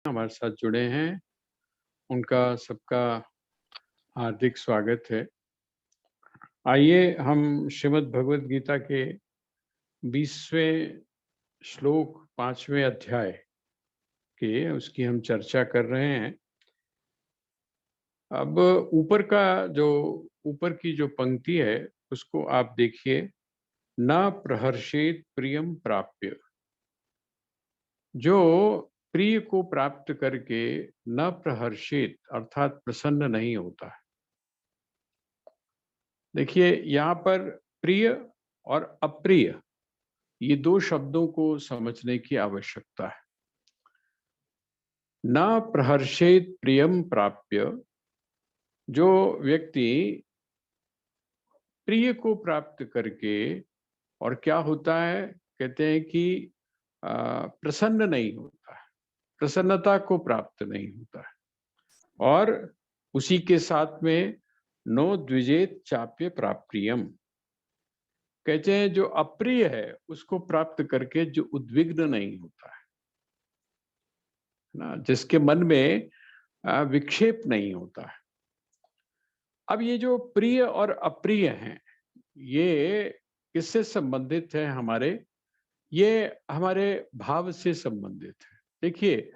हमारे साथ जुड़े हैं, उनका सबका हार्दिक स्वागत है। आइए हम श्रीमद् भगवद गीता के 20वें श्लोक 5वें अध्याय के उसकी हम चर्चा कर रहे हैं। अब ऊपर की जो पंक्ति है उसको आप देखिए, न प्रहर्षेत प्रियम प्राप्य। जो प्रिय को प्राप्त करके न प्रहर्षित अर्थात प्रसन्न नहीं होता है। देखिए यहाँ पर प्रिय और अप्रिय ये दो शब्दों को समझने की आवश्यकता है। न प्रहर्षेत प्रियम प्राप्य, जो व्यक्ति प्रिय को प्राप्त करके और क्या होता है, कहते हैं कि प्रसन्न नहीं होता है, प्रसन्नता को प्राप्त नहीं होता है। और उसी के साथ में नो द्विजेत चाप्य प्राप्रियम, कहते हैं जो अप्रिय है उसको प्राप्त करके जो उद्विग्न नहीं होता है ना, जिसके मन में विक्षेप नहीं होता है। अब ये जो प्रिय और अप्रिय हैं, ये किससे संबंधित है? ये हमारे भाव से संबंधित है। देखिए,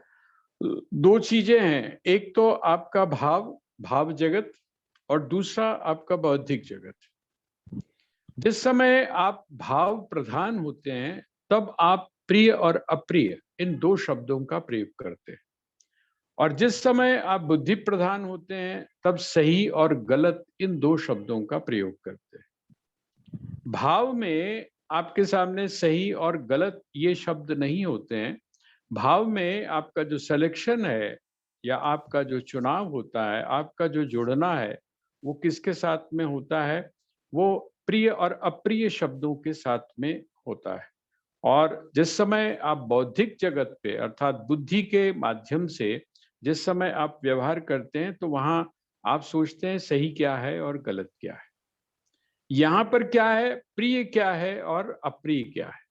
दो चीजें हैं, एक तो आपका भाव जगत और दूसरा आपका बौद्धिक जगत। जिस समय आप भाव प्रधान होते हैं तब आप प्रिय और अप्रिय इन दो शब्दों का प्रयोग करते हैं, और जिस समय आप बुद्धि प्रधान होते हैं तब सही और गलत इन दो शब्दों का प्रयोग करते हैं। भाव में आपके सामने सही और गलत ये शब्द नहीं होते हैं। भाव में आपका जो सिलेक्शन है या आपका जो चुनाव होता है, आपका जो जुड़ना है, वो किसके साथ में होता है? वो प्रिय और अप्रिय शब्दों के साथ में होता है। और जिस समय आप बौद्धिक जगत पे अर्थात बुद्धि के माध्यम से जिस समय आप व्यवहार करते हैं तो वहां आप सोचते हैं सही क्या है और गलत क्या है। यहाँ पर क्या है, प्रिय क्या है और अप्रिय क्या है?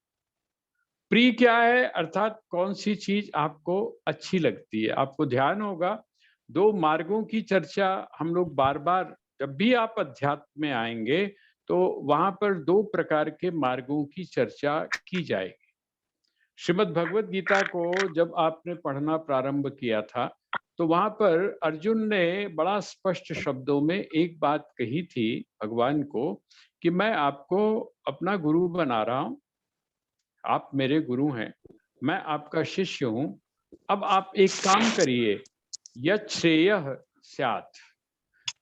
प्रिय क्या है अर्थात कौन सी चीज आपको अच्छी लगती है। आपको ध्यान होगा, दो मार्गों की चर्चा हम लोग बार बार, जब भी आप अध्यात्म में आएंगे तो वहां पर दो प्रकार के मार्गों की चर्चा की जाएगी। श्रीमद् भगवत गीता को जब आपने पढ़ना प्रारंभ किया था तो वहां पर अर्जुन ने बड़ा स्पष्ट शब्दों में एक बात कही थी भगवान को, कि मैं आपको अपना गुरु बना रहा हूं, आप मेरे गुरु हैं, मैं आपका शिष्य हूं। अब आप एक काम करिए, यत् श्रेयः स्यात्,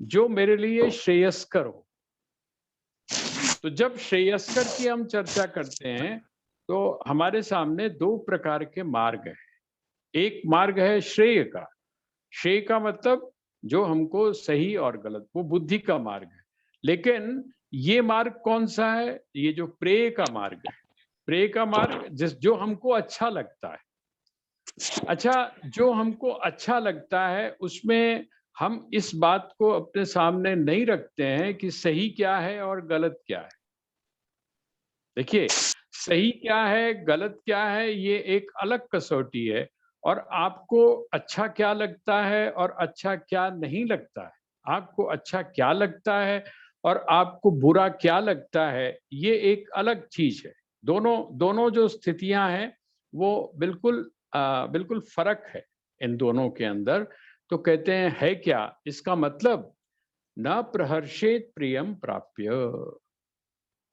जो मेरे लिए श्रेयस्कर हो। तो जब श्रेयस्कर की हम चर्चा करते हैं तो हमारे सामने दो प्रकार के मार्ग हैं। एक मार्ग है श्रेय का। श्रेय का मतलब जो हमको सही और गलत, वो बुद्धि का मार्ग है। लेकिन ये मार्ग कौन सा है? ये जो प्रेय का मार्ग है। प्रेय का मार्ग जो हमको अच्छा लगता है। अच्छा, जो हमको अच्छा लगता है उसमें हम इस बात को अपने सामने नहीं रखते हैं कि सही क्या है और गलत क्या है। देखिए, सही क्या है गलत क्या है ये एक अलग कसौटी है, और आपको अच्छा क्या लगता है और अच्छा क्या नहीं लगता है, आपको अच्छा क्या लगता है और आपको बुरा क्या लगता है, ये एक अलग चीज है। दोनों दोनों जो स्थितियां हैं वो बिल्कुल फर्क है इन दोनों के अंदर। तो कहते हैं है क्या इसका मतलब, न प्रहर्षेत प्रियम प्राप्य।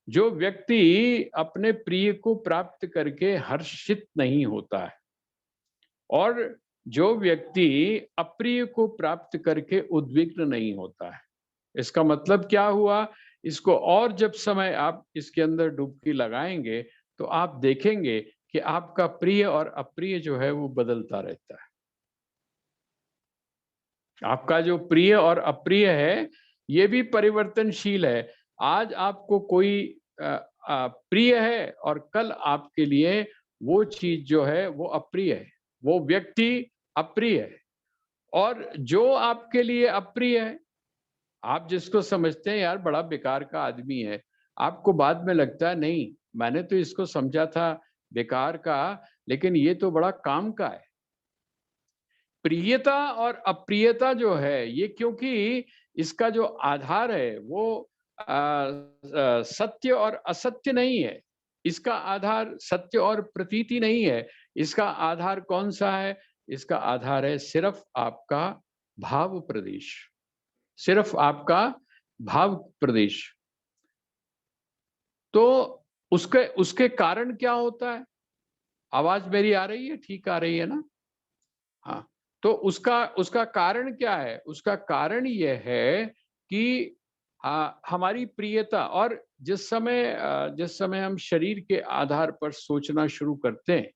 जो व्यक्ति अपने प्रिय को प्राप्त करके हर्षित नहीं होता है, और जो व्यक्ति अप्रिय को प्राप्त करके उद्विग्न नहीं होता है, इसका मतलब क्या हुआ? इसको और जब समय आप इसके अंदर डुबकी लगाएंगे तो आप देखेंगे कि आपका प्रिय और अप्रिय जो है वो बदलता रहता है। आपका जो प्रिय और अप्रिय है ये भी परिवर्तनशील है। आज आपको कोई प्रिय है और कल आपके लिए वो चीज जो है वो अप्रिय है, वो व्यक्ति अप्रिय है। और जो आपके लिए अप्रिय है, आप जिसको समझते हैं यार बड़ा बेकार का आदमी है, आपको बाद में लगता है नहीं, मैंने तो इसको समझा था बेकार का, लेकिन ये तो बड़ा काम का है। प्रियता और अप्रियता जो है ये, क्योंकि इसका जो आधार है वो सत्य और असत्य नहीं है। इसका आधार सत्य और प्रतीति नहीं है। इसका आधार कौन-सा है? इसका आधार है सिर्फ़ आपका भाव प्रदेश, सिर्फ़ आपका भाव प्रदेश। तो उसके उसके कारण क्या होता है? आवाज़ मेरी आ रही है? ठीक आ रही है ना? हाँ, तो उसका उसका कारण क्या है? उसका कारण ये है कि हमारी प्रियता, और जिस समय हम शरीर के आधार पर सोचना शुरू करते हैं,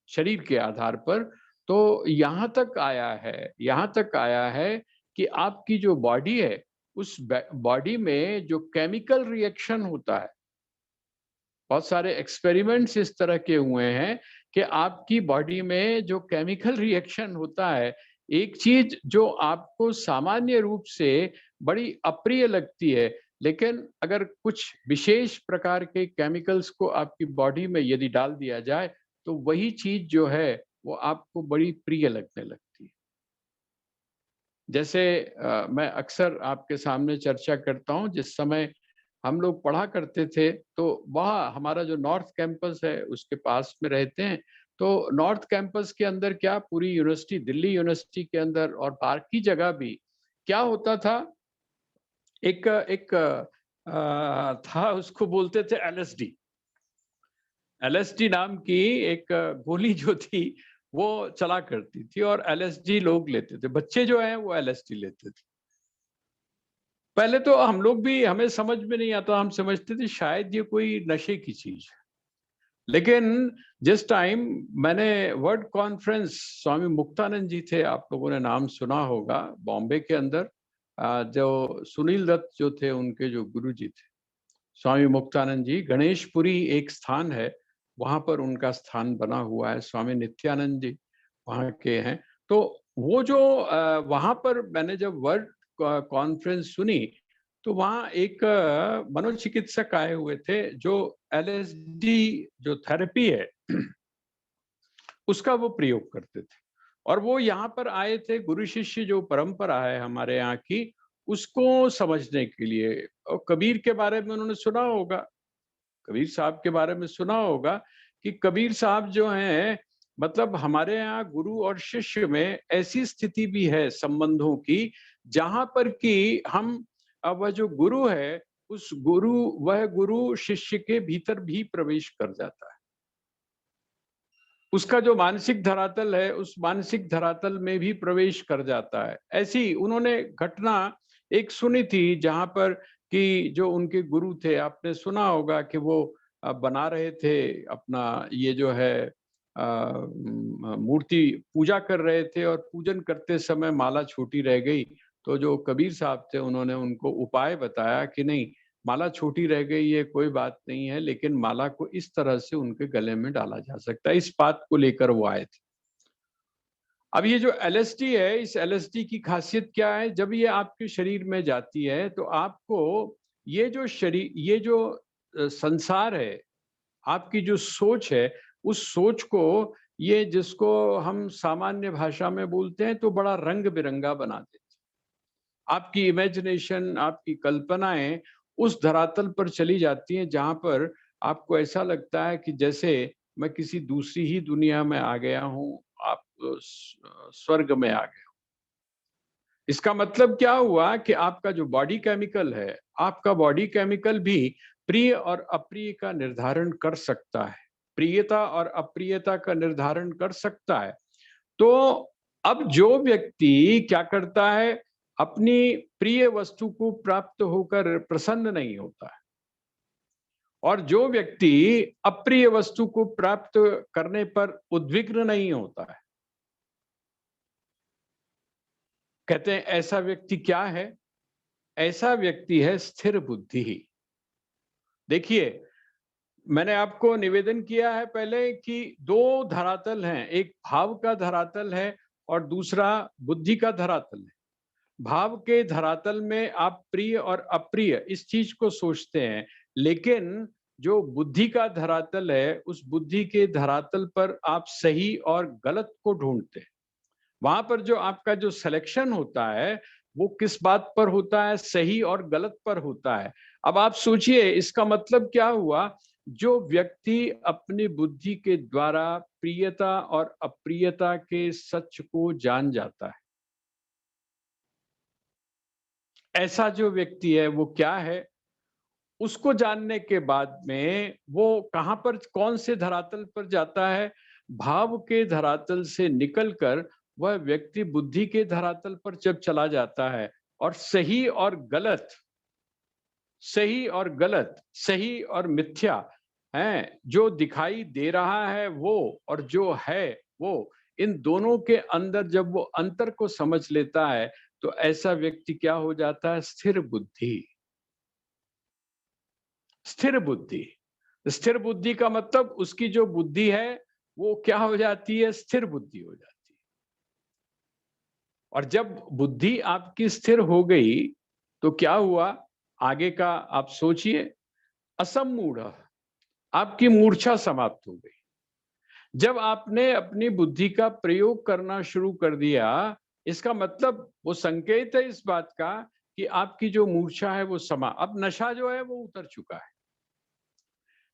शरीर के आधार पर, तो यहाँ तक आया है कि आपकी जो बॉडी है, उस बॉडी में जो केमिकल रिएक्शन होता है, बहुत सारे एक्सपेरिमेंट्स इस तरह के हुए हैं कि आपकी बॉडी में जो केमिकल रिएक्शन होता है, एक चीज जो आपको सामान्य रूप से बड़ी अप्रिय लगती है, लेकिन अगर कुछ विशेष प्रकार के केमिकल्स को आपकी बॉडी में यदि डाल दिया जाए, तो वही चीज जो है वो आपको बड़ी प्रिय लगने लगती है। जैसे मैं अक्सर आपके सामने चर्चा करता हूँ, जिस समय हम लोग पढ़ा करते थे, तो वहाँ हमारा जो नॉर्थ कैंपस है उसके पास में रहते हैं। तो नॉर्थ कैंपस के अंदर क्या, पूरी यूनिवर्सिटी, दिल्ली यूनिवर्सिटी के अंदर और पार्क की जगह भी क्या होता था, एक एक था, उसको बोलते थे एलएसडी। एलएसडी नाम की एक गोली जो थी वो चला करती थी, और एलएसडी लोग लेते थे, बच्चे जो हैं वो एलएसडी लेते थे। पहले तो हम लोग भी, हमें समझ में नहीं आता, हम समझते थे शायद ये कोई नशे की चीज है। लेकिन जिस टाइम मैंने वर्ल्ड कॉन्फ्रेंस, स्वामी मुक्तानंद जी थे, आप लोगों ने नाम सुना होगा, बॉम्बे के अंदर जो सुनील दत्त जो थे, उनके जो गुरु जी थे स्वामी मुक्तानंद जी, गणेशपुरी एक स्थान है, वहां पर उनका स्थान बना हुआ है। स्वामी नित्यानंद जी वहाँ के हैं। तो वो जो वहां पर मैंने जब वर्ल्ड कॉन्फ्रेंस सुनी, तो वहाँ एक मनोचिकित्सक आए हुए थे जो एलएसडी जो थेरेपी है उसका वो प्रयोग करते थे, और वो यहाँ पर आए थे, गुरु शिष्य जो परंपरा है हमारे यहाँ की, उसको समझने के लिए। और कबीर के बारे में उन्होंने सुना होगा, कबीर साहब के बारे में सुना होगा कि कबीर साहब जो हैं, मतलब हमारे यहाँ गुरु और शिष्य में ऐसी स्थिति भी है संबंधों की, जहां पर कि हम, अब वह जो गुरु है, उस गुरु वह गुरु शिष्य के भीतर भी प्रवेश कर जाता है। उसका जो मानसिक धरातल है, उस मानसिक धरातल में भी प्रवेश कर जाता है। ऐसी उन्होंने घटना एक सुनी थी, जहां पर कि जो उनके गुरु थे, आपने सुना होगा कि वो बना रहे थे अपना, ये जो है मूर्ति पूजा कर रहे थे, और पूजन करते समय माला छोटी रह गई। तो जो कबीर साहब थे, उन्होंने उनको उपाय बताया कि नहीं, माला छोटी रह गई है, कोई बात नहीं है, लेकिन माला को इस तरह से उनके गले में डाला जा सकता है। इस बात को लेकर वो आए थे। अब ये जो एलएसडी है, इस एलएसडी की खासियत क्या है? जब ये आपके शरीर में जाती है, तो आपको ये जो संसार है, आपकी जो सोच है, उस सोच को, ये जिसको हम सामान्य भाषा में बोलते हैं, तो बड़ा रंग-बिरंगा बना देते हैं। आपकी इमेजिनेशन, आपकी कल्पनाएं उस धरातल पर चली जाती हैं, जहां पर आपको ऐसा लगता है कि जैसे मैं किसी दूसरी ही दुनिया में आ गया हूं, आप स्वर्ग में आ गए। इसका मतलब क्या हुआ कि आपका जो बॉडी केमिकल है, आपका बॉडी केमिकल भी प्रिय और अप्रिय का निर्धारण कर सकता है, प्रियता और अप्रियता का निर्धारण कर सकता है। तो अब जो व्यक्ति क्या करता है, अपनी प्रिय वस्तु को प्राप्त होकर प्रसन्न नहीं होता है, और जो व्यक्ति अप्रिय वस्तु को प्राप्त करने पर उद्विग्न नहीं होता है, कहते हैं ऐसा व्यक्ति क्या है? ऐसा व्यक्ति है स्थिर बुद्धि। देखिए, मैंने आपको निवेदन किया है पहले कि दो धरातल हैं, एक भाव का धरातल है और दूसरा बुद्धि का धरातल है। भाव के धरातल में आप प्रिय और अप्रिय इस चीज को सोचते हैं, लेकिन जो बुद्धि का धरातल है, उस बुद्धि के धरातल पर आप सही और गलत को ढूंढते हैं। वहां पर जो आपका जो सिलेक्शन होता है वो किस बात पर होता है, सही और गलत पर होता है। अब आप सोचिए इसका मतलब क्या हुआ, जो व्यक्ति अपनी बुद्धि के द्वारा प्रियता और अप्रियता के सच को जान जाता है, ऐसा जो व्यक्ति है वो क्या है, उसको जानने के बाद में वो कहां पर, कौन से धरातल पर जाता है, भाव के धरातल से निकलकर वह व्यक्ति बुद्धि के धरातल पर जब चला जाता है, और सही और गलत, सही और गलत, सही और मिथ्या है, जो दिखाई दे रहा है वो और जो है वो, इन दोनों के अंदर जब वो अंतर को समझ लेता है, तो ऐसा व्यक्ति क्या हो जाता है, स्थिर बुद्धि। स्थिर बुद्धि, स्थिर बुद्धि का मतलब उसकी जो बुद्धि है वो क्या हो जाती है, स्थिर बुद्धि हो जाती है। और जब बुद्धि आपकी स्थिर हो गई तो क्या हुआ, आगे का आप सोचिए, असमूढ़, आपकी मूर्छा समाप्त हो गई। जब आपने अपनी बुद्धि का प्रयोग करना शुरू कर दिया, इसका मतलब वो संकेत है इस बात का कि आपकी जो मूर्छा है वो अब नशा जो है वो उतर चुका है।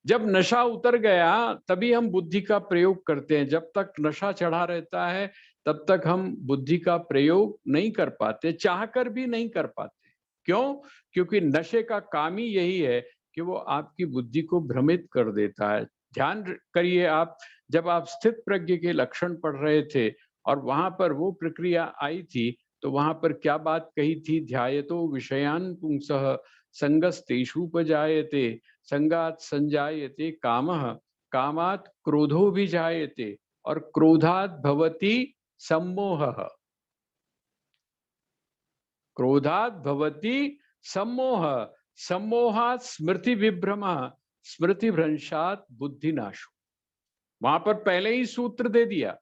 जब नशा उतर गया तभी हम बुद्धि का प्रयोग करते हैं, जब तक नशा चढ़ा रहता है तब तक हम बुद्धि का प्रयोग नहीं कर पाते, चाहकर भी नहीं कर पाते। क्यों? क्योंकि नशे का काम ही यही है कि वो आपकी बुद्धि को भ्रमित कर देता है। ध्यान करिए आप, जब आप स्थित प्रज्ञ के लक्षण पढ़ रहे थे और वहां पर वो प्रक्रिया आई थी, तो वहां पर क्या बात कही थी, ध्यायतो विषयान पुंसः संगस्तेषुपजायते, संगात संजायते कामः, कामात क्रोधो भी जायते, और क्रोधात भवति सम्मोहः, क्रोधात भवति सम्मोहः, सम्मोहात स्मृति विभ्रमः, स्मृति भ्रंशात बुद्धिनाशो। वहां पर पहले ही सूत्र दे दिया।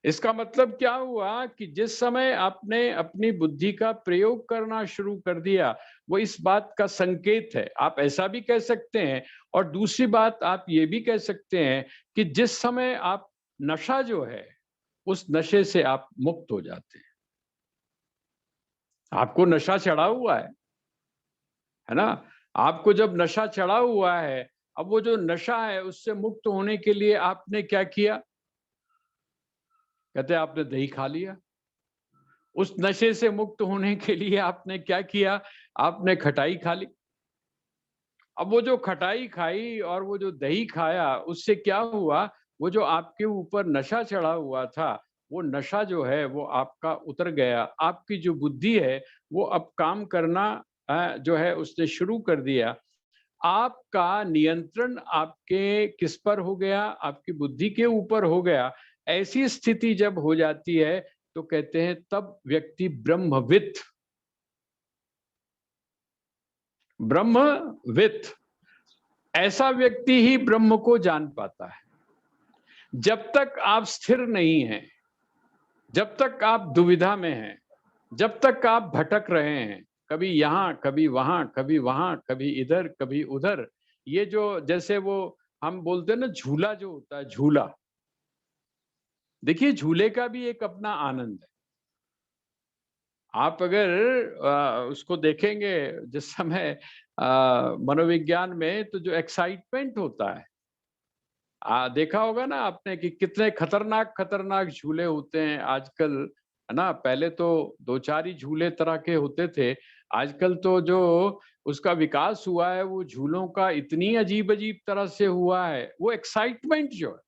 इसका मतलब क्या हुआ कि जिस समय आपने अपनी बुद्धि का प्रयोग करना शुरू कर दिया, वो इस बात का संकेत है, आप ऐसा भी कह सकते हैं। और दूसरी बात आप ये भी कह सकते हैं कि जिस समय आप, नशा जो है, उस नशे से आप मुक्त हो जाते हैं। आपको नशा चढ़ा हुआ है ना? आपको जब नशा चढ़ा हुआ है, अब वो जो नशा है उससे मुक्त होने के लिए आपने क्या किया? कहते हैं आपने दही खा लिया। उस नशे से मुक्त होने के लिए आपने क्या किया? आपने खटाई खा ली। अब वो जो खटाई खाई और वो जो दही खाया, उससे क्या हुआ, वो जो आपके ऊपर नशा चढ़ा हुआ था, वो नशा जो है वो आपका उतर गया। आपकी जो बुद्धि है वो अब काम करना जो है उसने शुरू कर दिया। आपका नियंत्रण आपके किस पर हो गया? आपकी बुद्धि के ऊपर हो गया। ऐसी स्थिति जब हो जाती है तो कहते हैं तब व्यक्ति ब्रह्मविद, ब्रह्मविद, ऐसा व्यक्ति ही ब्रह्म को जान पाता है। जब तक आप स्थिर नहीं हैं, जब तक आप दुविधा में हैं, जब तक आप भटक रहे हैं, कभी यहाँ कभी वहां, कभी वहां कभी इधर कभी उधर, ये जो जैसे वो हम बोलते हैं ना, झूला जो होता है, झूला, देखिए झूले का भी एक अपना आनंद है। आप अगर उसको देखेंगे जिस समय मनोविज्ञान में, तो जो एक्साइटमेंट होता है, देखा होगा ना आपने कि कितने खतरनाक खतरनाक झूले होते हैं आजकल, है ना? पहले तो दो चार ही झूले तरह के होते थे। आजकल तो जो उसका विकास हुआ है वो झूलों का इतनी अजीब अजीब तरह से हुआ है, वो एक्साइटमेंट जो है,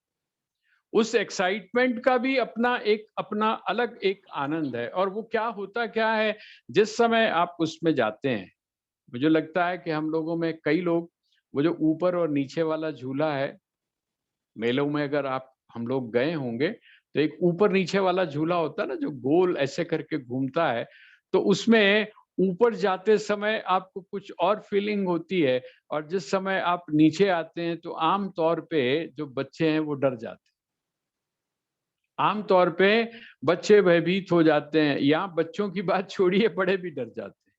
उस एक्साइटमेंट का भी अपना अलग एक आनंद है। और वो क्या होता क्या है, जिस समय आप उसमें जाते हैं, मुझे लगता है कि हम लोगों में कई लोग, वो जो ऊपर और नीचे वाला झूला है, मेलों में अगर आप हम लोग गए होंगे, तो एक ऊपर नीचे वाला झूला होता है ना, जो गोल ऐसे करके घूमता है, तो उसमें ऊपर जाते समय आपको कुछ और फीलिंग होती है, और जिस समय आप नीचे आते हैं तो आम तौर पे जो बच्चे हैं वो डर जाते हैं। आम तौर पे बच्चे भयभीत हो जाते हैं, यहाँ बच्चों की बात छोड़िए, बड़े भी डर जाते हैं।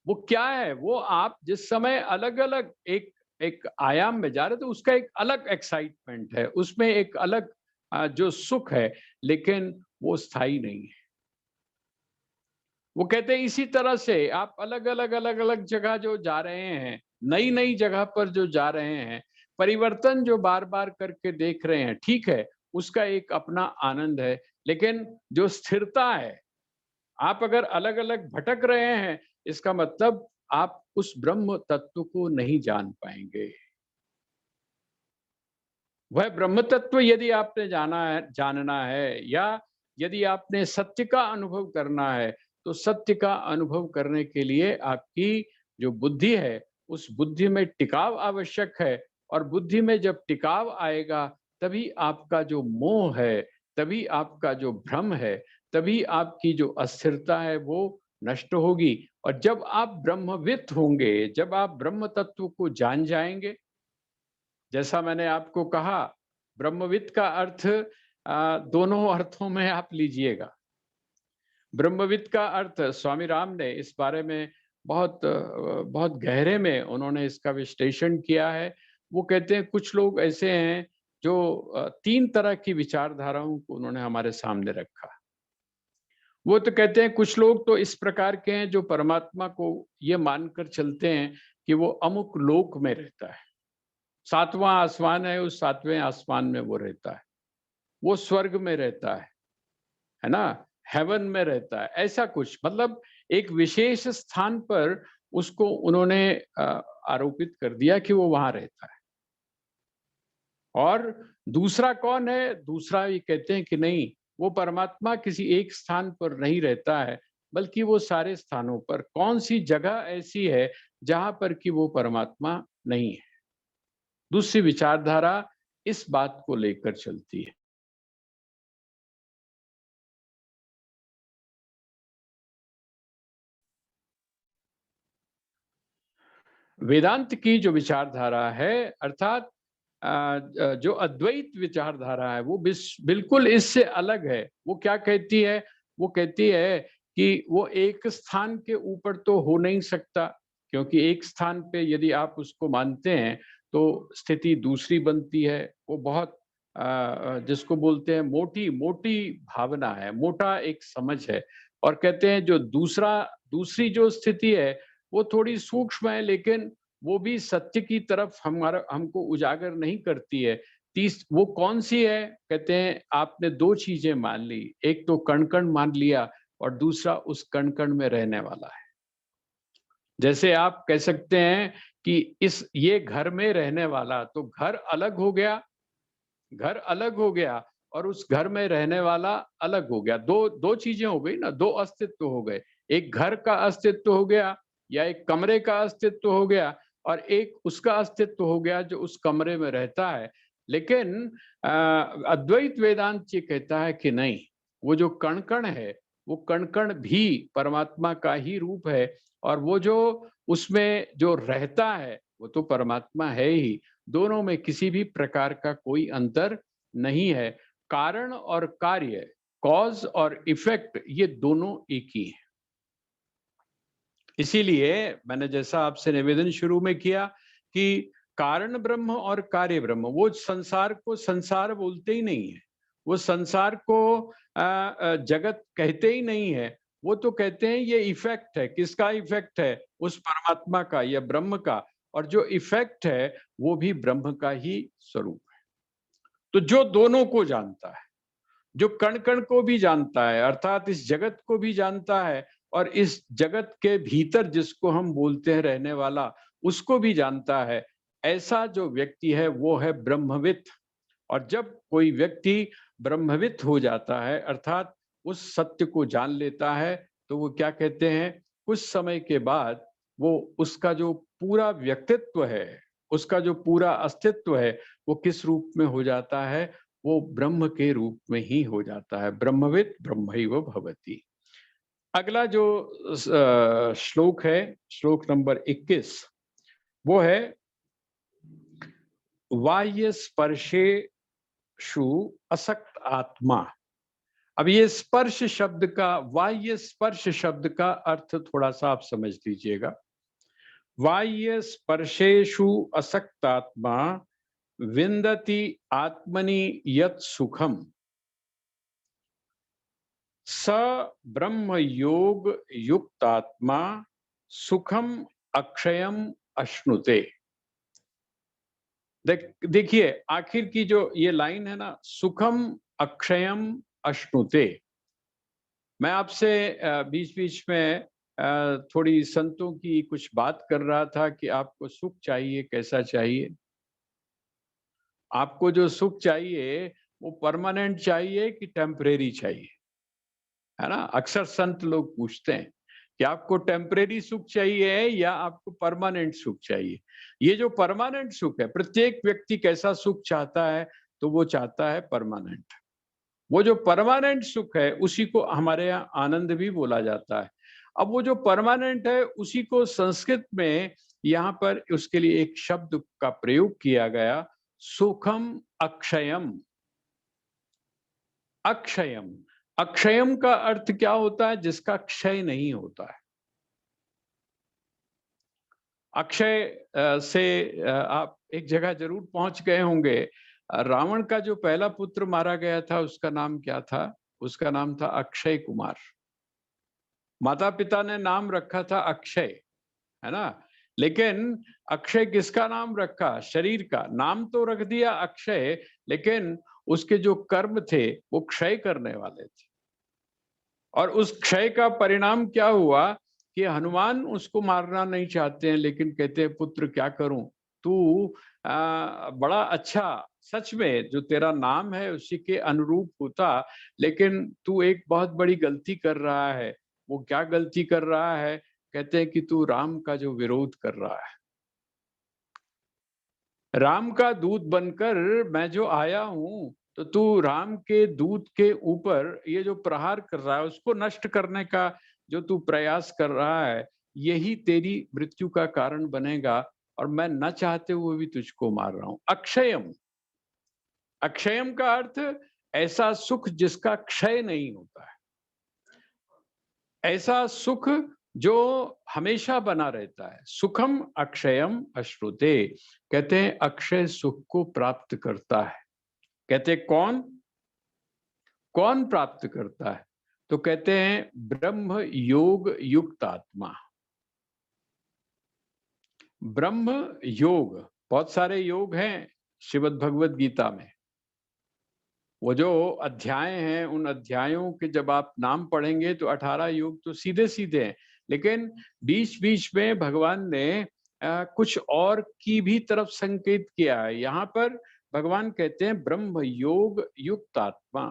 वो क्या है, वो आप जिस समय अलग अलग एक एक आयाम में जा रहे, तो उसका एक अलग एक्साइटमेंट है, उसमें एक अलग जो सुख है, लेकिन वो स्थायी नहीं है। वो कहते हैं इसी तरह से आप अलग-अलग जगह जो जा रहे हैं, नई-नई जगह पर जो जा रहे हैं, परिवर्तन जो बार-बार करके देख रहे हैं, ठीक है, उसका एक अपना आनंद है, लेकिन जो स्थिरता है, आप अगर अलग-अलग भटक रहे हैं, इसका मतलब आप उस ब्रह्म तत्व को नहीं जान पाएँगे। वह ब्रह्म तत्व यदि आपने जानना है या यदि आपने सत्य का अनुभव करना है, तो सत्य का अनुभव करने के लिए आपकी जो बुद्धि है, उस बुद्धि में टिकाव आवश्यक है और बुद्धि में जब टिकाव आएगा, तभी आपका जो मोह है, तभी आपका जो भ्रम है, तभी आपकी जो अस्थिरता है, वो नष्ट होगी और जब आप ब्रह्मवित् होंगे, जब आप ब्रह्म तत्व को जान जाएँगे, जैसा मैंने आपको कहा, ब्रह्मविद का अर्थ दोनों अर्थों में आप लीजिएगा। ब्रह्मविद का अर्थ स्वामी राम ने इस बारे में बहुत गहरे में उन्होंने इसका विश्लेषण किया है। वो कहते हैं कुछ लोग ऐसे हैं जो 3 तरह की विचारधाराओं को उन्होंने हमारे सामने रखा। वो तो कहते हैं कुछ लोग तो इस प्रकार के हैं जो परमात्मा को ये मानकर चलते हैं कि वो अमुक लोक में रहता है। 7वां आसमान है, उस 7वें आसमान में वो रहता है। वो स्वर्ग में रहता है ना? हेवन में रहता है, ऐसा कुछ मतलब एक विशेष स्थान पर उसको उन्होंने आरोपित कर दिया कि वो वहाँ रहता है। और दूसरा कौन है? दूसरा ये कहते हैं कि नहीं, वो परमात्मा किसी एक स्थान पर नहीं रहता है, बल्कि वो सारे स्थानों पर कौन-सी जगह ऐसी है, जहाँ पर कि वो परमात्मा नहीं है। दूसरी विचारधारा इस बात को लेकर चलती है। वेदांत की जो विचारधारा है अर्थात जो अद्वैत विचारधारा है वो बिल्कुल इससे अलग है। वो क्या कहती है? वो कहती है कि वो एक स्थान के ऊपर तो हो नहीं सकता, क्योंकि एक स्थान पे यदि आप उसको मानते हैं तो स्थिति दूसरी बनती है। वो बहुत जिसको बोलते हैं मोटी मोटी भावना है, मोटा एक समझ है और कहते हैं जो दूसरी जो स्थिति है वो थोड़ी सूक्ष्म है, लेकिन वो भी सत्य की तरफ हमको उजागर नहीं करती है। वो कौन-सी है? कहते हैं आपने 2 चीज़ें मान ली, एक तो कण-कण मान लिया और दूसरा उस कण-कण में रहने वाला है। जैसे आप कह सकते हैं कि ये घर में रहने वाला, तो घर अलग हो गया और उस घर में रहने वाला अलग हो गया। 2 चीज़ें हो गई ना, 2 अस्तित्व हो गए। एक घर का अस्तित्व हो गया या एक कमरे का अस्तित्व हो गया और एक उसका अस्तित्व हो गया जो उस कमरे में रहता है। लेकिन अद्वैत वेदांत ये कहता है कि नहीं, वो जो कण-कण है, वो कण-कण भी परमात्मा का ही रूप है और वो जो उसमें जो रहता है, वो तो परमात्मा है ही। दोनों में किसी भी प्रकार का कोई अंतर नहीं है। कारण और कार्य, कॉज़ और इफ़ेक्ट ये दोनों एक ही हैं। इसीलिए मैंने जैसा आपसे निवेदन शुरू में किया कि कारण ब्रह्म और कार्य ब्रह्म, वो संसार को संसार बोलते ही नहीं है। वो संसार को जगत कहते ही नहीं है। वो तो कहते हैं ये इफ़ेक्ट है। किसका इफ़ेक्ट है? उस परमात्मा का या ब्रह्म का और जो इफ़ेक्ट है, वो भी ब्रह्म का ही स्वरूप है। तो जो दोनों को जानता है, जो कण-कण को भी जानता है, अर्थात इस जगत को भी जानता है और इस जगत के भीतर जिसको हम बोलते हैं रहने वाला, उसको भी जानता है। ऐसा जो व्यक्ति है वो है ब्रह्मवित्। और जब कोई व्यक्ति ब्रह्मवित् हो जाता है, अर्थात उस सत्य को जान लेता है, तो वो क्या कहते हैं, कुछ समय के बाद वो उसका जो पूरा व्यक्तित्व है, उसका जो पूरा अस्तित्व है, वो किस रूप में हो जाता है? वो ब्रह्म के रूप में ही हो जाता है। ब्रह्मवित् ब्रह्मैव भवति। अगला जो श्लोक है, श्लोक नंबर 21, वो है बाह्य स्पर्शेषु असक्त आत्मा। अब ये स्पर्श शब्द का, बाह्य स्पर्श शब्द का अर्थ थोड़ा सा आप समझ लीजिएगा। बाह्य स्पर्शेषु असक्त आत्मा विन्दति आत्मनि यत् सुखम स ब्रह्म योग युक्तात्मा सुखम अक्षयम अश्नुते। देखिए आखिर की जो ये लाइन है ना, सुखम अक्षयम अश्नुते। मैं आपसे बीच बीच में थोड़ी संतों की कुछ बात कर रहा था कि आपको सुख चाहिए, कैसा चाहिए। आपको जो सुख चाहिए वो परमानेंट चाहिए कि टेम्परेरी चाहिए, है ना। अक्सर संत लोग पूछते हैं कि आपको टेम्परेरी सुख चाहिए या आपको परमानेंट सुख चाहिए। ये जो परमानेंट सुख है, प्रत्येक व्यक्ति कैसा सुख चाहता है, तो वो चाहता है परमानेंट। वो जो परमानेंट सुख है उसी को हमारे यहाँ आनंद भी बोला जाता है। अब वो जो परमानेंट है उसी को संस्कृत में यहाँ पर उसके लिए एक शब्द का प्रयोग किया गया, सुखम अक्षयम। अक्षयम, अक्षयम का अर्थ क्या होता है? जिसका क्षय नहीं होता है। अक्षय से आप एक जगह जरूर पहुंच गए होंगे। रावण का जो पहला पुत्र मारा गया था उसका नाम क्या था? उसका नाम था अक्षय कुमार। माता पिता ने नाम रखा था अक्षय, है ना। लेकिन अक्षय किसका नाम रखा? शरीर का नाम तो रख दिया अक्षय, लेकिन उसके जो कर्म थे वो क्षय करने वाले थे। और उस क्षय का परिणाम क्या हुआ कि हनुमान उसको मारना नहीं चाहते हैं, लेकिन कहते हैं पुत्र क्या करूं, तू बड़ा अच्छा, सच में जो तेरा नाम है उसी के अनुरूप होता, लेकिन तू एक बहुत बड़ी गलती कर रहा है। वो क्या गलती कर रहा है? कहते हैं कि तू राम का जो विरोध कर रहा है। राम का दूत बनकर मैं जो आया हूं, तो तू राम के दूत के ऊपर ये जो प्रहार कर रहा है, उसको नष्ट करने का जो तू प्रयास कर रहा है, यही तेरी मृत्यु का कारण बनेगा। और मैं न चाहते हुए भी तुझको मार रहा हूं। अक्षयम, अक्षयम का अर्थ ऐसा सुख जिसका क्षय नहीं होता है, ऐसा सुख जो हमेशा बना रहता है। सुखम अक्षयम अश्नुते, कहते हैं अक्षय सुख को प्राप्त करता है। कहते कौन? कौन प्राप्त करता है? तो कहते हैं ब्रह्म योग युक्त आत्मा। ब्रह्म योग, बहुत सारे योग हैं श्रीमद् भगवत गीता में। वो जो अध्याय हैं, उन अध्यायों के जब आप नाम पढ़ेंगे तो 18 योग तो सीधे सीधे हैं, लेकिन बीच बीच में भगवान ने कुछ और की भी तरफ संकेत किया है। यहाँ पर भगवान कहते हैं ब्रह्म योग युक्त आत्मा।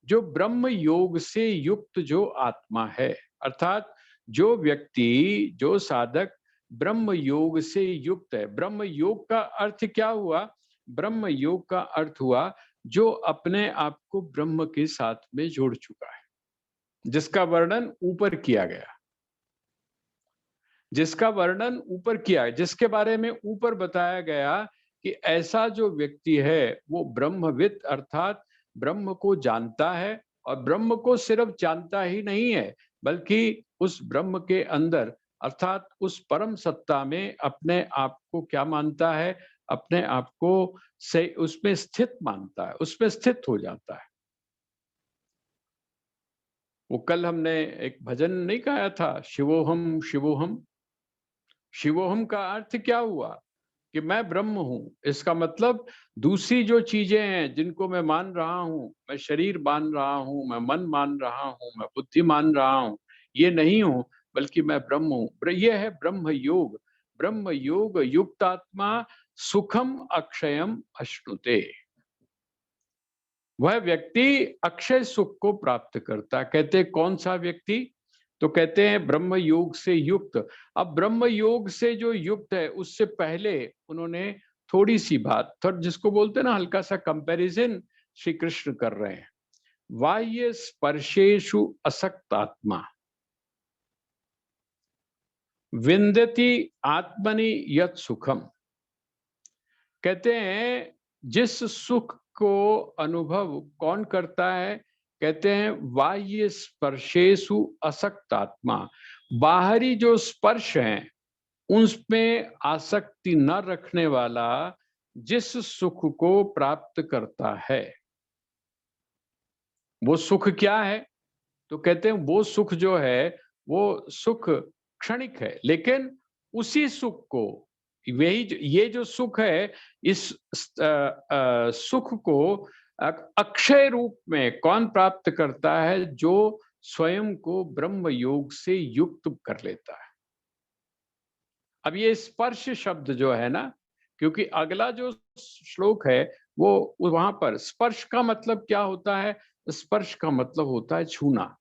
जो ब्रह्म योग से युक्त जो आत्मा है, अर्थात जो व्यक्ति, जो साधक ब्रह्म योग से युक्त है। ब्रह्म योग का अर्थ क्या हुआ? ब्रह्म योग का अर्थ हुआ जो अपने आप को ब्रह्म के साथ में जोड़ चुका है, जिसका वर्णन ऊपर किया गया, जिसका वर्णन ऊपर किया है, जिसके बारे में ऊपर बताया गया कि ऐसा जो व्यक्ति है वो ब्रह्मविद, अर्थात ब्रह्म को जानता है। और ब्रह्म को सिर्फ जानता ही नहीं है, बल्कि उस ब्रह्म के अंदर, अर्थात उस परम सत्ता में अपने आप को क्या मानता है? अपने आप को से उसमें स्थित मानता है, उसमें स्थित हो जाता है। वो कल हमने एक भजन नहीं गाया था, शिवोहम शिवोहम। शिवोहम का अर्थ क्या हुआ? कि मैं ब्रह्म हूं। इसका मतलब दूसरी जो चीजें हैं जिनको मैं मान रहा हूं, मैं शरीर मान रहा हूं, मैं मन मान रहा हूं, मैं बुद्धि मान रहा हूं, ये नहीं हूं, बल्कि मैं ब्रह्म हूं। ये है ब्रह्म योग। ब्रह्म योग युक्त आत्मा सुखम अक्षयम अश्नुते। वह व्यक्ति अक्षय सुख को प्राप्त करता। कहते कौन सा व्यक्ति? तो कहते हैं ब्रह्म योग से युक्त। अब ब्रह्म योग से जो युक्त है, उससे पहले उन्होंने थोड़ी सी बात, जिसको बोलते हैं ना हल्का सा कंपैरिजन, श्री कृष्ण कर रहे हैं। बाह्य स्पर्शेषु असक्त आत्मा विन्दति आत्मनि यत् सुखम। कहते हैं जिस सुख को अनुभव कौन करता है? कहते हैं बाह्य स्पर्शेषु असक्त आत्मा। बाहरी जो स्पर्श हैं उनमें आसक्ति न रखने वाला जिस सुख को प्राप्त करता है। वो सुख क्या है? तो कहते हैं वो सुख जो है वो सुख क्षणिक है, लेकिन उसी सुख को, ये जो सुख है, इस सुख को अक्षय रूप में कौन प्राप्त करता है? जो स्वयं को ब्रह्म योग से युक्त कर लेता है। अब ये स्पर्श शब्द जो है ना, क्योंकि अगला जो श्लोक है वो वहां पर स्पर्श का मतलब क्या होता है? स्पर्श का मतलब होता है छूना।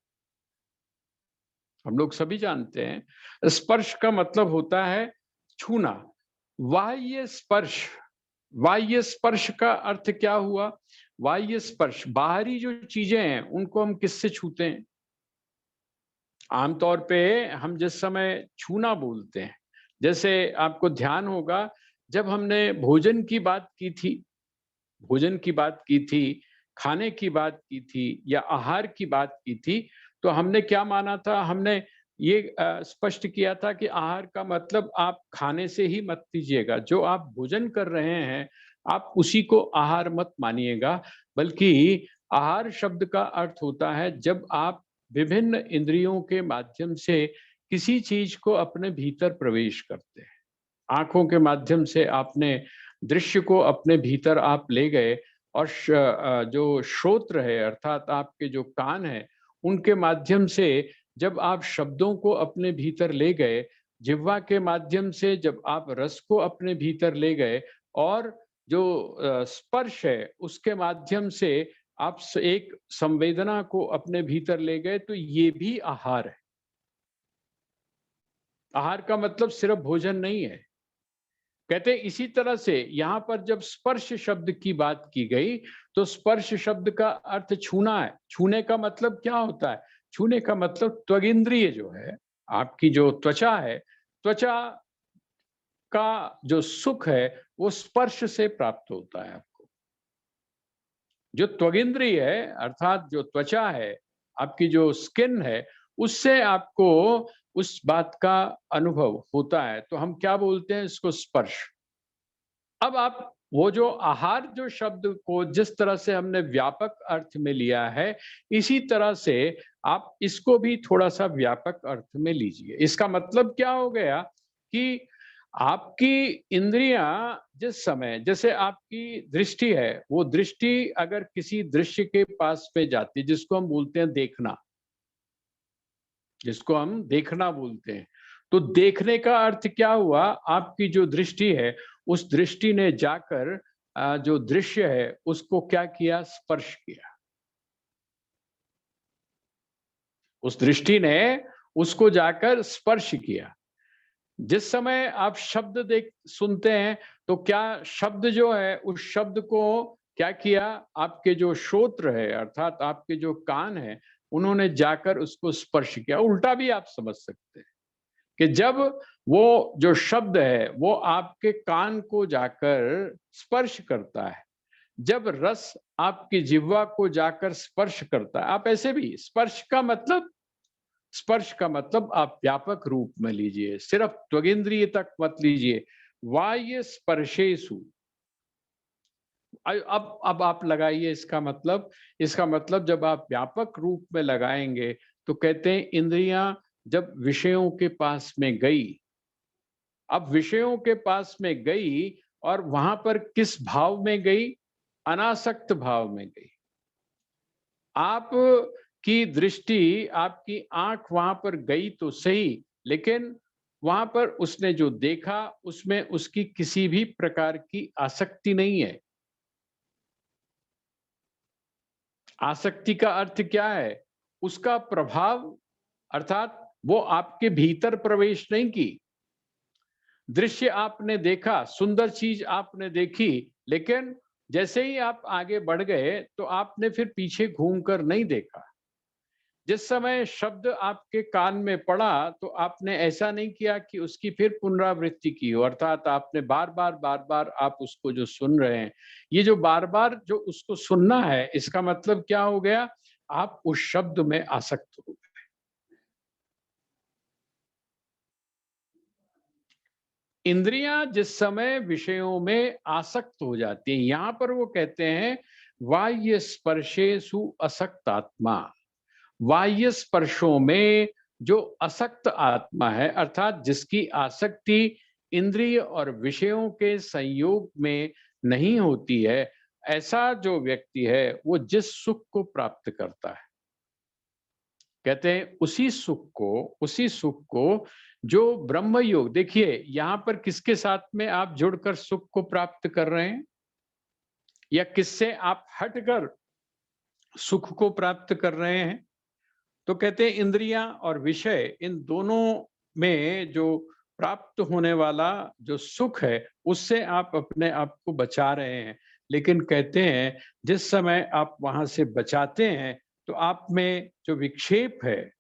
हम लोग सभी जानते हैं स्पर्श का मतलब होता है छूना। बाह्य स्पर्श, बाह्य स्पर्श का अर्थ क्या हुआ? बाह्य स्पर्श, बाहरी जो चीजें हैं उनको हम किससे छूते हैं? आमतौर पे हम जिस समय छूना बोलते हैं, जैसे आपको ध्यान होगा जब हमने भोजन की बात की थी, भोजन की बात की थी, खाने की बात की थी या आहार की बात की थी, तो हमने क्या माना था? हमने ये स्पष्ट किया था कि आहार का मतलब आप खाने से ही मत लीजिएगा। जो आप भोजन कर रहे हैं, आप उसी को आहार मत मानिएगा, बल्कि आहार शब्द का अर्थ होता है जब आप विभिन्न इंद्रियों के माध्यम से किसी चीज को अपने भीतर प्रवेश करते हैं। आंखों के माध्यम से आपने दृश्य को अपने भीतर आप ले गए, और जो श्रोत्र है अर्थात आपके जो कान है, उनके माध्यम से जब आप शब्दों को अपने भीतर ले गए, जिह्वा के माध्यम से जब आप रस को अपने भीतर ले गए, और जो स्पर्श है उसके माध्यम से आप एक संवेदना को अपने भीतर ले गए, तो ये भी आहार है। आहार का मतलब सिर्फ भोजन नहीं है। कहते हैं इसी तरह से यहां पर जब स्पर्श शब्द की बात की गई, तो स्पर्श शब्द का अर्थ छूना है। छूने का मतलब क्या होता है? छूने का मतलब त्वगिंद्रिय जो है, आपकी जो त्वचा है, त्वचा का जो सुख है वो स्पर्श से प्राप्त होता है आपको। जो त्वगिंद्रिय है अर्थात जो त्वचा है, आपकी जो स्किन है, उससे आपको उस बात का अनुभव होता है, तो हम क्या बोलते हैं? इसको स्पर्श। अब आप वो जो आहार जो शब्द को जिस तरह से हमने व्यापक अर्थ में लिया है, इसी तरह से आप इसको भी थोड़ा सा व्यापक अर्थ में लीजिए। इसका मतलब क्या हो गया कि आपकी इंद्रियां जिस समय, जैसे आपकी दृष्टि है, वो दृष्टि अगर किसी दृश्य के पास में जाती है, जिसको हम बोलते हैं देखना, जिसको हम देखना बोलते हैं, तो देखने का अर्थ क्या हुआ? आपकी जो दृष्टि है, उस दृष्टि ने जाकर जो दृश्य है उसको क्या किया? स्पर्श किया। उस दृष्टि ने उसको जाकर स्पर्श किया। जिस समय आप शब्द देख सुनते हैं, तो क्या शब्द जो है उस शब्द को क्या किया? आपके जो श्रोत्र है अर्थात आपके जो कान है, उन्होंने जाकर उसको स्पर्श किया। उल्टा भी आप समझ सकते हैं कि जब वो जो शब्द है वो आपके कान को जाकर स्पर्श करता है, जब रस आपकी जिह्वा को जाकर स्पर्श करता है, आप ऐसे भी स्पर्श का मतलब, स्पर्श का मतलब आप व्यापक रूप में लीजिए, सिर्फ त्वगिंद्रिय तक मत लीजिए। वाह्य स्पर्शेषु, अब आप लगाइए इसका मतलब। इसका मतलब जब आप व्यापक रूप में लगाएंगे, तो कहते हैं इंद्रियां जब विषयों के पास में गई, अब विषयों के पास में गई, और वहां पर किस भाव में गई? अनासक्त भाव में गई। आप की दृष्टि, आपकी आंख वहां पर गई तो सही, लेकिन वहां पर उसने जो देखा उसमें उसकी किसी भी प्रकार की आसक्ति नहीं है। आसक्ति का अर्थ क्या है? उसका प्रभाव, अर्थात वो आपके भीतर प्रवेश नहीं की। दृश्य आपने देखा, सुंदर चीज आपने देखी, लेकिन जैसे ही आप आगे बढ़ गए तो आपने फिर पीछे घूमकर नहीं देखा। जिस समय शब्द आपके कान में पड़ा, तो आपने ऐसा नहीं किया कि उसकी फिर पुनरावृत्ति की हो, अर्थात आपने बार बार आप उसको जो सुन रहे हैं, ये जो बार बार जो उसको सुनना है, इसका मतलब क्या हो गया? आप उस शब्द में आसक्त हो गए। इंद्रियां जिस समय विषयों में आसक्त हो जाती हैं, यहां पर वो कहते हैं बाह्य स्पर्शेषु असक्त आत्मा। बाह्य स्पर्शों में जो असक्त आत्मा है, अर्थात जिसकी आसक्ति इंद्रिय और विषयों के संयोग में नहीं होती है, ऐसा जो व्यक्ति है वो जिस सुख को प्राप्त करता है, कहते हैं उसी सुख को जो ब्रह्म योग, देखिए यहां पर किसके साथ में आप जुड़कर सुख को प्राप्त कर रहे हैं या किससे आप हटकर सुख को प्राप्त कर रहे हैं। तो कहते हैं इंद्रियां और विषय, इन दोनों में जो प्राप्त होने वाला जो सुख है उससे आप अपने आप को बचा रहे हैं। लेकिन कहते हैं जिस समय आप वहां से बचाते हैं तो आप में जो विक्षेप है,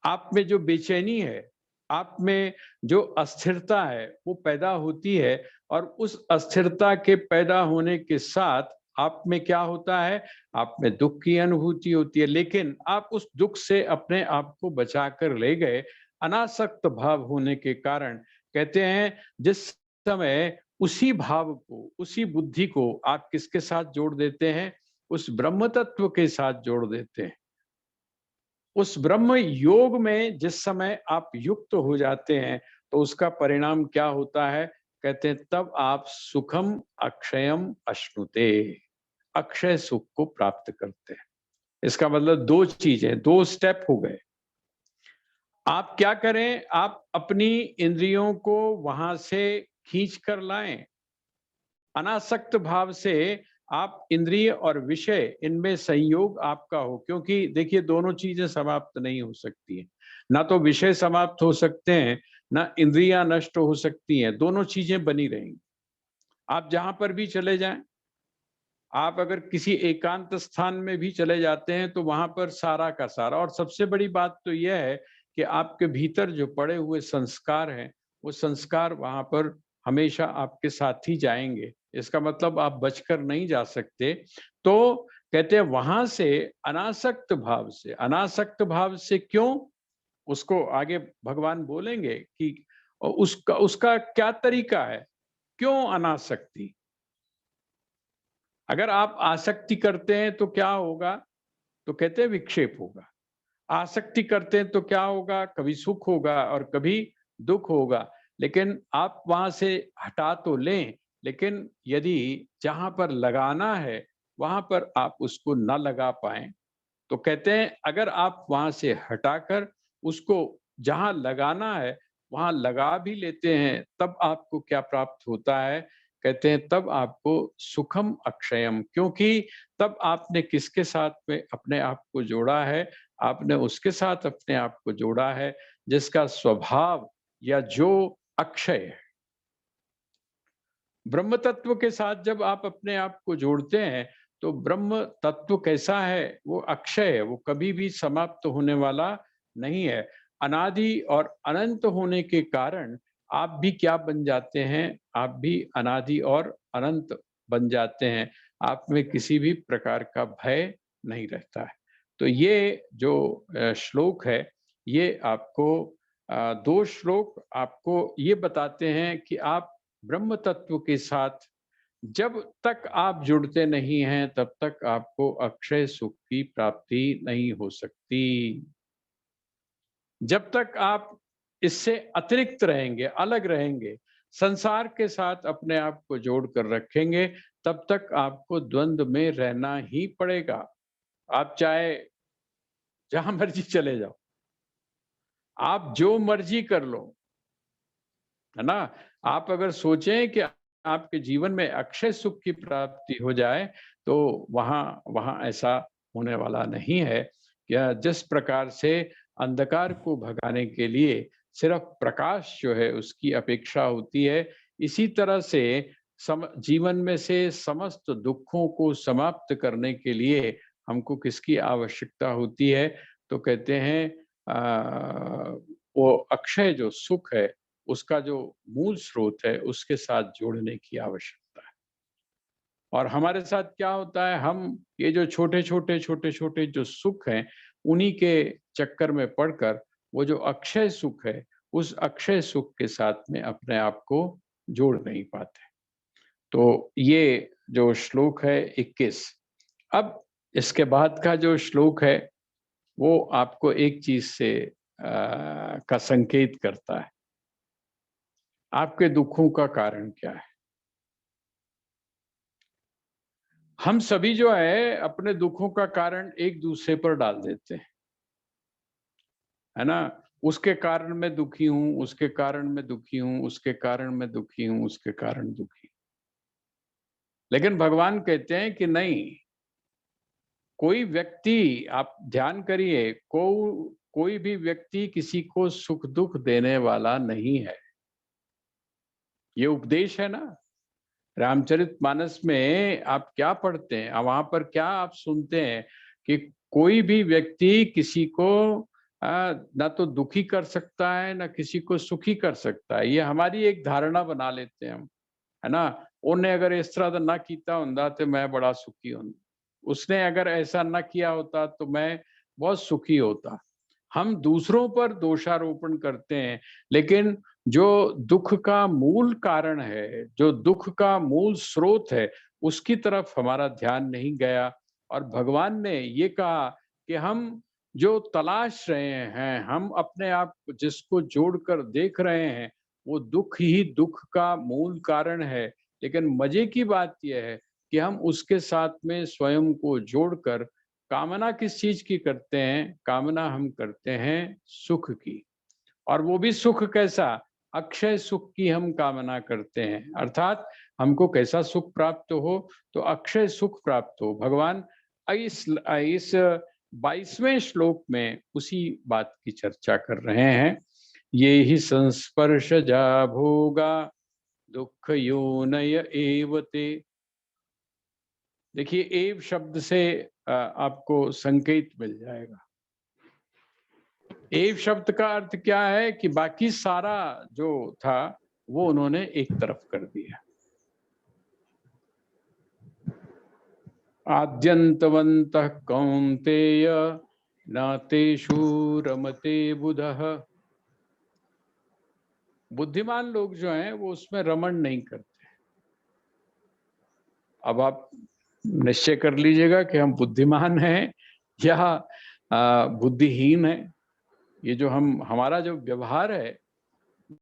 आप में जो बेचैनी है, आप में जो अस्थिरता है वो पैदा होती है। और उस अस्थिरता के पैदा होने के साथ आप में क्या होता है, आप में दुख की अनुभूति होती है। लेकिन आप उस दुख से अपने आप को बचा कर ले गए अनासक्त भाव होने के कारण। कहते हैं जिस समय उसी भाव को, उसी बुद्धि को आप किसके साथ जोड़ देते हैं, उस ब्रह्म तत्व के साथ जोड़ देते हैं। उस ब्रह्म योग में जिस समय आप युक्त हो जाते हैं तो उसका परिणाम क्या होता है, कहते हैं तब आप सुखम अक्षयम अश्नुते, अक्षय सुख को प्राप्त करते हैं। इसका मतलब दो चीजें, दो स्टेप हो गए। आप क्या करें, आप अपनी इंद्रियों को वहां से खींच कर लाएं, अनासक्त भाव से आप इंद्रिय और विषय इनमें संयोग आपका हो। क्योंकि देखिए दोनों चीजें समाप्त नहीं हो सकती हैं, ना तो विषय समाप्त हो सकते हैं, ना इंद्रियां नष्ट हो सकती हैं, दोनों चीजें बनी रहेंगी। आप जहां पर भी चले जाएं, आप अगर किसी एकांत स्थान में भी चले जाते हैं तो वहां पर सारा का सारा, और सबसे बड़ी बात तो यह है कि आपके भीतर जो पड़े हुए संस्कार हैं वो संस्कार वहां पर हमेशा आपके साथ ही जाएंगे। इसका मतलब आप बचकर नहीं जा सकते। तो कहते हैं वहां से अनासक्त भाव से, अनासक्त भाव से क्यों, उसको आगे भगवान बोलेंगे कि उसका उसका क्या तरीका है, क्यों अनासक्ति। अगर आप आसक्ति करते हैं तो क्या होगा, तो कहते हैं विक्षेप होगा। आसक्ति करते हैं तो क्या होगा, कभी सुख होगा और कभी दुख होगा। लेकिन आप वहां से हटा तो लें, लेकिन यदि जहां पर लगाना है वहां पर आप उसको न लगा पाए तो कहते हैं अगर आप वहां से हटाकर उसको जहां लगाना है वहां लगा भी लेते हैं, तब आपको क्या प्राप्त होता है, कहते हैं तब आपको सुखम अक्षयम। क्योंकि तब आपने किसके साथ में अपने आप को जोड़ा है, आपने उसके साथ अपने आप को जोड़ा है जिसका स्वभाव या जो अक्षय है। ब्रह्म तत्व के साथ जब आप अपने आप को जोड़ते हैं तो ब्रह्म तत्व कैसा है, वो अक्षय है, वो कभी भी समाप्त होने वाला नहीं है। अनादि और अनंत होने के कारण आप भी क्या बन जाते हैं, आप भी अनादि और अनंत बन जाते हैं। आप में किसी भी प्रकार का भय नहीं रहता है। तो ये जो श्लोक है ये आपको दो श्लोक आपको ये बताते हैं कि आप ब्रह्म तत्व के साथ जब तक आप जुड़ते नहीं हैं तब तक आपको अक्षय सुख की प्राप्ति नहीं हो सकती। जब तक आप इससे अतिरिक्त रहेंगे, अलग रहेंगे, संसार के साथ अपने आप को जोड़ कर रखेंगे, तब तक आपको द्वंद्व में रहना ही पड़ेगा। आप चाहे जहां मर्जी चले जाओ, आप जो मर्जी कर लो, है ना। आप अगर सोचें कि आपके जीवन में अक्षय सुख की प्राप्ति हो जाए तो वहां वहां ऐसा होने वाला नहीं है। या जिस प्रकार से अंधकार को भगाने के लिए सिर्फ प्रकाश जो है उसकी अपेक्षा होती है, इसी तरह से जीवन में से समस्त दुखों को समाप्त करने के लिए हमको किसकी आवश्यकता होती है, तो कहते हैं वो अक्षय जो सुख है उसका जो मूल स्रोत है उसके साथ जोड़ने की आवश्यकता है। और हमारे साथ क्या होता है, हम ये जो छोटे छोटे जो सुख हैं उन्हीं के चक्कर में पड़कर वो जो अक्षय सुख है उस अक्षय सुख के साथ में अपने आप को जोड़ नहीं पाते। तो ये जो श्लोक है 21। अब इसके बाद का जो श्लोक है वो आपको एक चीज से का संकेत करता है। आपके दुखों का कारण क्या है? हम सभी जो है अपने दुखों का कारण एक दूसरे पर डाल देते हैं, है ना? उसके कारण मैं दुखी हूं, उसके कारण मैं दुखी हूं, उसके कारण मैं दुखी हूं, उसके कारण दुखी। लेकिन भगवान कहते हैं कि नहीं, कोई व्यक्ति, आप ध्यान करिए, कोई भी व्यक्ति किसी को सुख दुख देने वाला नहीं है। ये उपदेश है ना। रामचरितमानस में आप क्या पढ़ते हैं, वहां पर क्या आप सुनते हैं कि कोई भी व्यक्ति किसी को ना तो दुखी कर सकता है ना किसी को सुखी कर सकता है। ये हमारी एक धारणा बना लेते हैं हम, है ना। उन्हें अगर इस तरह ना किया होता तो मैं बड़ा सुखी हूं, उसने अगर ऐसा ना किया होता तो मैं बहुत सुखी होता। हम दूसरों पर दोषारोपण करते हैं, लेकिन जो दुख का मूल कारण है, जो दुख का मूल स्रोत है, उसकी तरफ हमारा ध्यान नहीं गया। और भगवान ने ये कहा कि हम जो तलाश रहे हैं, हम अपने आप जिसको जोड़कर देख रहे हैं, वो दुख ही दुख का मूल कारण है। लेकिन मजे की बात यह है कि हम उसके साथ में स्वयं को जोड़कर कामना किस चीज की करते हैं? कामना हम करते हैं सुख की। और वो भी सुख कैसा? अक्षय सुख की हम कामना करते हैं। अर्थात हमको कैसा सुख प्राप्त हो? तो अक्षय सुख प्राप्त हो। भगवान इस 22वें श्लोक में उसी बात की चर्चा कर रहे हैं। ये ही संस्पर्शजा भोगा दुख योनय एवते। देखिए, एव शब्द से आपको संकेत मिल जाएगा। एव शब्द का अर्थ क्या है कि बाकी सारा जो था वो उन्होंने एक तरफ कर दिया। आद्यंतवन्तः कौन्तेय न तेषु रमते बुधः। बुद्धिमान लोग जो हैं वो उसमें रमण नहीं करते। अब आप निश्चय कर लीजिएगा कि हम बुद्धिमान हैं या बुद्धिहीन हैं। ये जो हमारा जो व्यवहार है